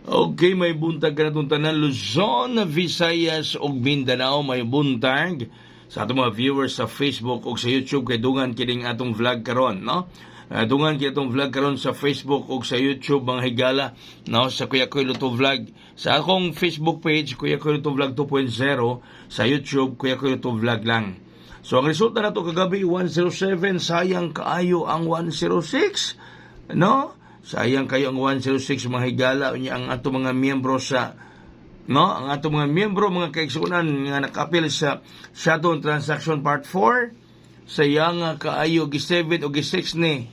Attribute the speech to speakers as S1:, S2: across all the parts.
S1: Okay, may buntag ka na itong tanan Luzon, Visayas ug Mindanao. May buntag sa atong mga viewers sa Facebook ug sa YouTube kay dungan kining atong vlog karon, no? Dungan kini atong vlog karon sa Facebook ug sa YouTube mga higala, no? Sa Kuya Koy Luto Vlog. Sa akong Facebook page Kuya Koy Luto Vlog 2.0, sa YouTube Kuya Koy Luto Vlog lang. So ang resulta nato kagabi 107, sayang kaayo ang 106, no? Sayang kayo ang 106 mga higala unya ang ato mga miyembro sa ang ato mga miyembro mga kaigsuonan nga nakapil sa shutdown transaction part 4. Sayang kaayo gi7 o gi6 ni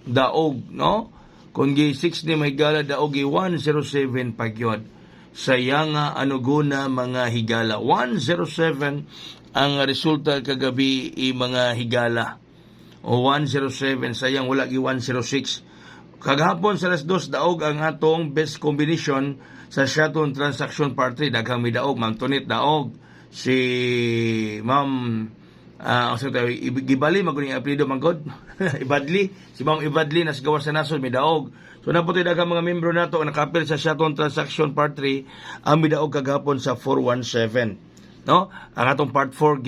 S1: daog, no? Kung gi6 ni mga higala daog gi 107 pagyod. Sayang anuguna mga higala 107 ang resulta kagabi mga higala. O 107 sayang wala gi 106. Kagahapon sa alas 2 daog ang atong best combination sa shutdown transaction part 3. Daghang may daog, Ma'am Tonit daog, si Ma'am Gibali maguning apelyido manggod Ibadli, si Ma'am Ibadli nas gawas sa nasod may daog. So naputoy daghang mga membro nato ang nakapil sa shutdown transaction part 3 ang may daog kagahapon sa 417, no? Ang atong part 4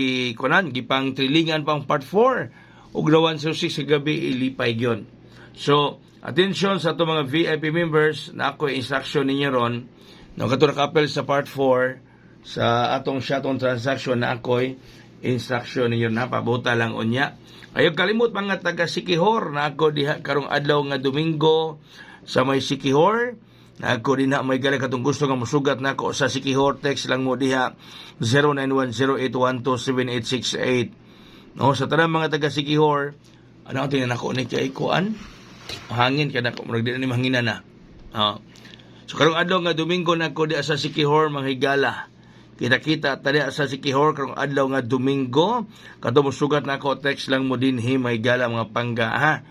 S1: gipang trilingan pang part 4 ug lawan sa 6 gabi ilipay gyon. So attention sa itong mga VIP members na ako instruction ninyo ron, no, kato nakapel sa part 4 sa atong shutdown transaction na ako'y instruction ninyo na pabuta lang unya. Ayaw kalimot mga taga Sikihor na ako diha karong adlaw nga Domingo sa may Sikihor. Na ako din na may galing katong gusto nga musugat na ako sa Sikihor, text lang mo diha 0910-812-7868. No, sa tanang mga taga Sikihor, ano ang tinan ako ni kay kuan? Hangin kada ko murag di na ni mahangina na. So karong adlaw nga Domingo na ko di sa Sikihor mga higala. Kita-kita tadi sa Sikihor karong adlaw nga Domingo. Kadto mosugat na ako, text lang mo din mga higala mga pangga ha.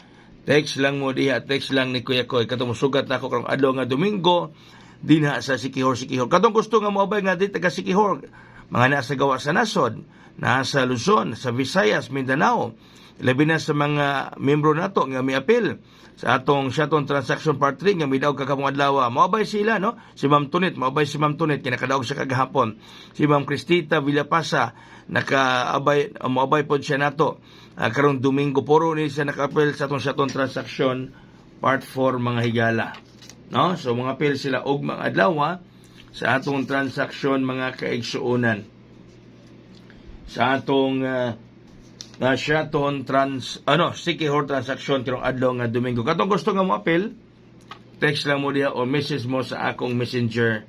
S1: Text lang mo diha, text lang ni Kuya Koy. Kadto mosugat na ako karong adlaw nga Domingo dinha sa Sikihor. Kadtong gusto nga moabay nga di taga Sikihor. Mga nasa gawa sa nasod, nasa Luzon, sa Visayas, Mindanao. Labi na sa mga membro nato nga may apil sa atong shutdown transaction part 3 nga may daog kakamong adlaw. Maabay sila, no? Si Ma'am Tonit, maabay si Ma'am Tonit kinakadaog siya kagahapon. Si Ma'am Cristita Villapasa maabay pod siya nato. Karong Domingo puro ni siya nakapil sa atong shutdown transaction part 4 mga higala. No? So mga apil sila og mga adlaw sa atong transaction mga kaigsuonan. Sa atong shutdown Sikihor transaction karong adlaw nga Domingo. Katong gusto nga mo apil, text lang mo diha o message mo sa akong messenger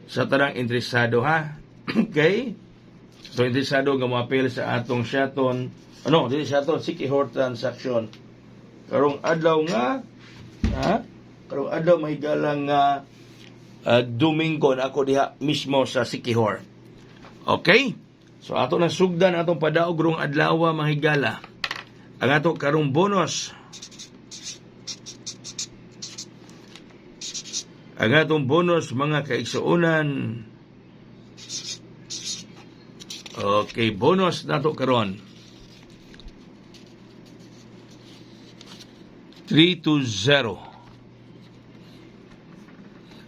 S1: sa tanang interesado ha. Okay? So interesado nga mo apil sa atong shutdown Sikihor transaction karong adlaw nga karong adlaw mahigalang Domingo na ako diha mismo sa Sikihor. Okay? So ato na sugdan atong padaog rong adlaw mga higala. Ang ato karong bonus. Ang atong bonus mga kaigsuonan. Okay, bonus nato karon. 320.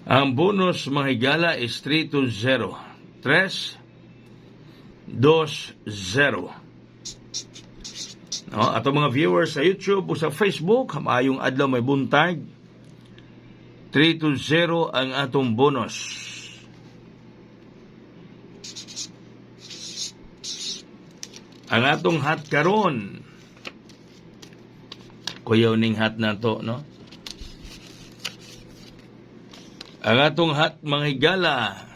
S1: Ang bonus mga higala is 320. 320. No, ato mga viewers sa YouTube o sa Facebook, maayong adlaw may buntag. 320 ang atong bonus. Ang atong hat karon. Kuyaw ning hat na to, no? Ang atong hat mga higala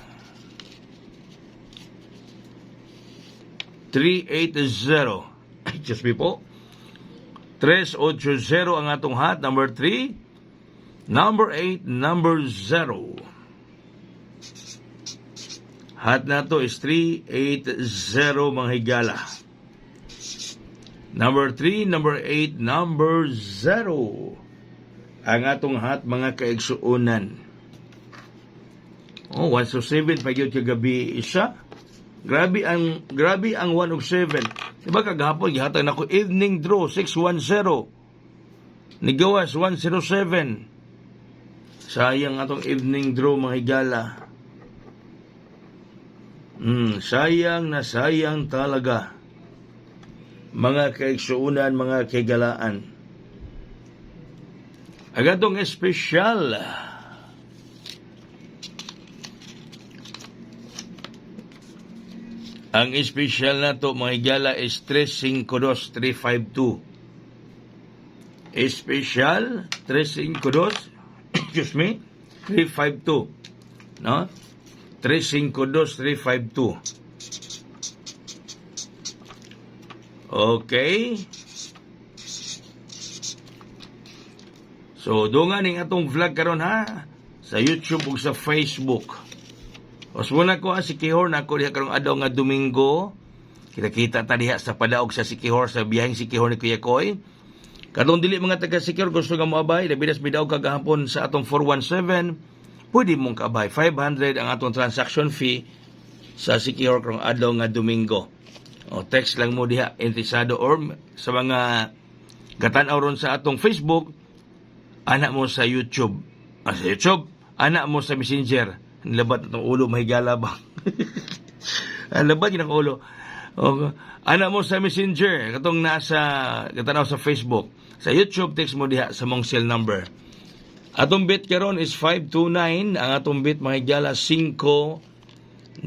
S1: 380. Just me po. 380 ang atong hat. Number 3. Number 8. Number 0. Hat na to is 380 mga higala. Number 3, number 8, number 0. Ang atong hat mga kaigsuonan. 107 pagyod kagabi isa. Grabe ang 107. Diba kagahapon gihatag nako evening draw 610. Nigawas 107. Sayang atong evening draw mga higala. Sayang na sayang talaga. Mga kaigsuunan, mga kaigalaan. Agadong espesyal. Ang espesyal na to mga higala is 352-352. Espesyal 352 excuse me, 352. No? 352-352. Okay. So, dungan ning atong vlog karon ha, sa YouTube ug sa Facebook. Os muna ko si Kihor na ako diha karong adlaw nga Domingo. Kita-kita ta diha sa padaog sa Sikihor sa biyaheng Sikihor ni Kuya Koy. Kadong dili mga taga Sikihor gusto nga moabay, labi nas bidaog kagahapon sa atong 417, pwede mong kabay 500 ang atong transaction fee sa Sikihor karong adlaw nga Domingo. O text lang mo diha interesado or sa mga gatan-aw ron sa atong Facebook, anak mo sa YouTube. Sa YouTube, anak mo sa Messenger. Ang labat itong ulo, mahigala ba? Ang labat yun ang ulo. O, anak mo sa Messenger, katong nasa, katanaw sa Facebook. Sa YouTube, text mo diha sa mong cell number. Atong bit karon is 529. Ang atong bit, mahigala, 529.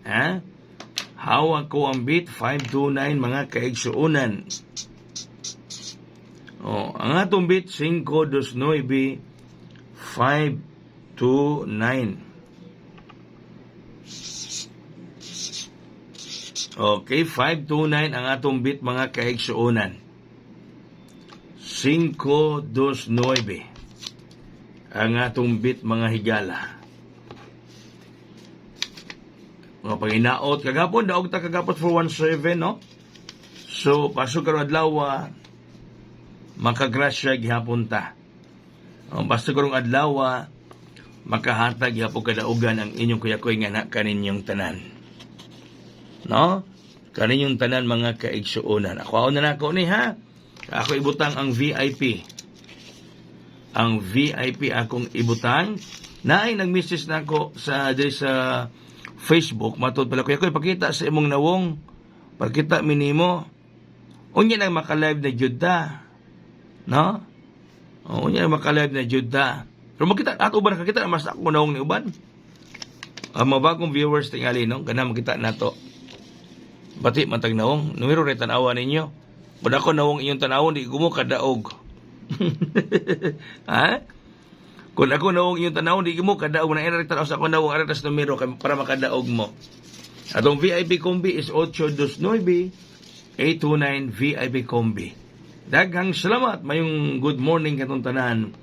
S1: Ha? Hawak ko ang bit, 529, mga kaigsuunan. Oh, ang atong bit 529 529. Okay, 529 ang atong bit mga kaigsuunan. 529 ang atong bit mga higala. Mga panginaot kagapon daog ta kagapon 417 no. So pasok karon adlaw makagrasya gihapon ta. Basta karong adlaw makahatag gihapon kadaugan ang inyong kuyakoy nga na kaninyong tanan. No? Kaninyong tanan mga kaigsuonan. Ako na nako ni ha. Ako ibutang ang VIP. Ang VIP akong ibutang. Naay nag-message na ako sa diri sa Facebook matod pala kuyakoy pakita sa imong nawong. Pakita minimo. Unya nang maka-live na jud ta. No? O, unya maka-live na jud ta. Pero makita ato ba nakakita mas ako nawong ni uban? Mabagong viewers tingali no, kana makita nato. Bati matag nawong, numero re tan-awa ninyo. Pud ako nawong inyong tanawon di gumo kadaog. Ha? Kung ako nawong inyong tanawon di gumo kadaog na ira tan-aw sa ako nawong ara tas numero para makadaog mo. Atong VIP combi is 829 829 VIP combi. Daghang salamat mayong good morning katong tanan.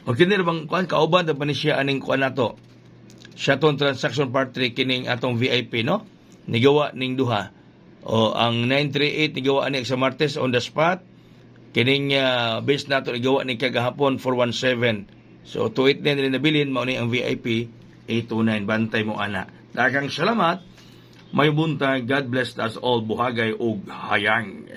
S1: O kini bang kuan kauban da pa ni siya aning kuan nato. Siya tong transaction part 3 kining atong VIP no. Nigawa ning duha. O ang 938 nigawa ni sa Martes on the spot. Kining base nato nigawa ni kagahapon 417. So 289 rin nabilin mao ni ang VIP 829 bantay mo ana. Daghang salamat. May buntag, God bless us all, buhagay ug hayang.